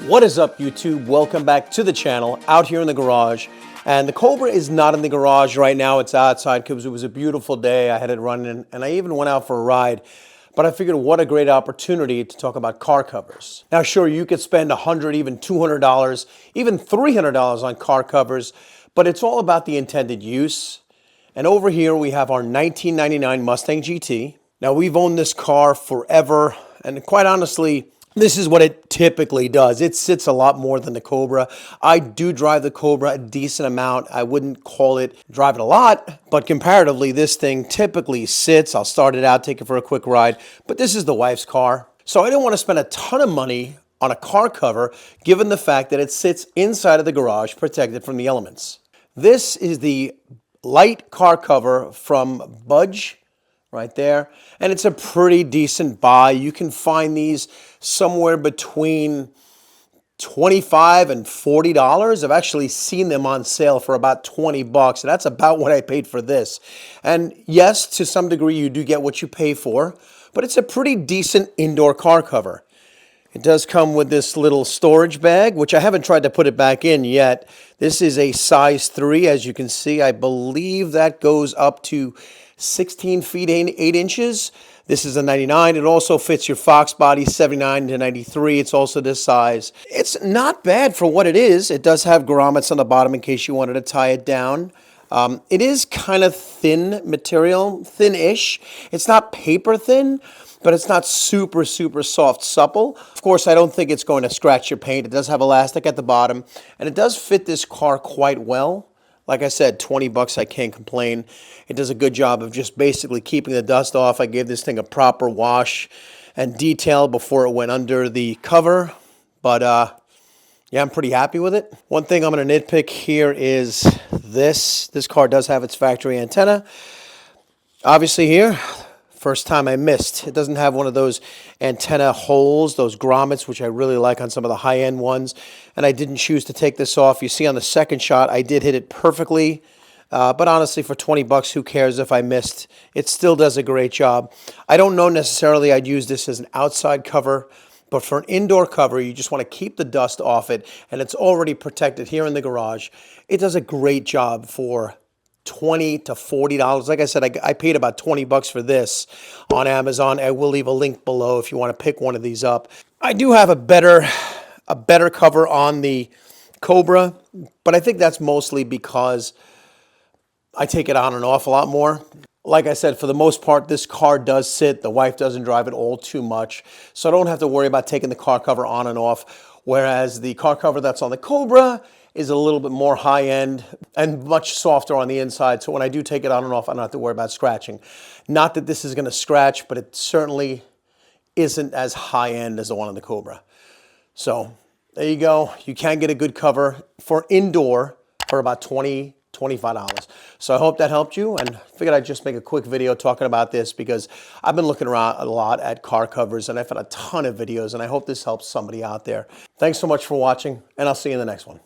What is up, YouTube? Welcome back to the channel, out here in the garage. And the Cobra is not in the garage right now, it's outside because it was a beautiful day. I had it running and I even went out for a ride. But I figured what a great opportunity to talk about car covers. Now sure, you could spend $100, even $200, even $300 on car covers, but it's all about the intended use. And over here we have our 1999 Mustang GT. Now we've owned this car forever, and quite honestly, this is what it typically does. It sits a lot more than the Cobra. I do drive the Cobra a decent amount. I wouldn't call it driving a lot, but comparatively, this thing typically sits. I'll start it out, take it for a quick ride, but this is the wife's car. So I didn't want to spend a ton of money on a car cover, given the fact that it sits inside of the garage, protected from the elements. This is the Lite car cover from Budge. Right there, and it's a pretty decent buy. You can find these somewhere between $25 and $40. I've actually seen them on sale for about 20 bucks, and that's about what I paid for this. And yes, to some degree you do get what you pay for, but it's a pretty decent indoor car cover. It does come with this little storage bag, which I haven't tried to put it back in yet. This is a size 3, as you can see. I believe that goes up to 16 feet 8 inches. This is a 99. It also fits your Fox body, 79 to 93. It's also this size. It's not bad for what it is. It does have grommets on the bottom in case you wanted to tie it down. It is kind of thin material, thin-ish. It's not paper thin, but it's not super soft, supple. Of course, I don't think it's going to scratch your paint. It does have elastic at the bottom, and it does fit this car quite well. Like I said, 20 bucks, I can't complain. It does a good job of just basically keeping the dust off. I gave this thing a proper wash and detail before it went under the cover. But yeah, I'm pretty happy with it. One thing I'm going to nitpick here is this. This car does have its factory antenna. Obviously here, first time I missed. It doesn't have one of those antenna holes, those grommets, which I really like on some of the high-end ones. And I didn't choose to take this off. You see on the second shot, I did hit it perfectly. But honestly, for 20 bucks, who cares if I missed? It still does a great job. I don't know necessarily I'd use this as an outside cover, but for an indoor cover, you just want to keep the dust off it, and it's already protected here in the garage. It does a great job for $20 to $40. Like I said, I paid about 20 bucks for this on Amazon. I will leave a link below if you want to pick one of these up. I do have a better cover on the Cobra, but I think that's mostly because I take it on and off a lot more. Like I said, for the most part, this car does sit. The wife doesn't drive it all too much, so I don't have to worry about taking the car cover on and off, whereas the car cover that's on the Cobra is a little bit more high-end and much softer on the inside, so when I do take it on and off, I don't have to worry about scratching. Not that this is going to scratch, but it certainly isn't as high-end as the one on the Cobra. So there you go. You can get a good cover for indoor for about $20, $25. So I hope that helped you, and I figured I'd just make a quick video talking about this because I've been looking around a lot at car covers and I've had a ton of videos, and I hope this helps somebody out there. Thanks so much for watching, and I'll see you in the next one.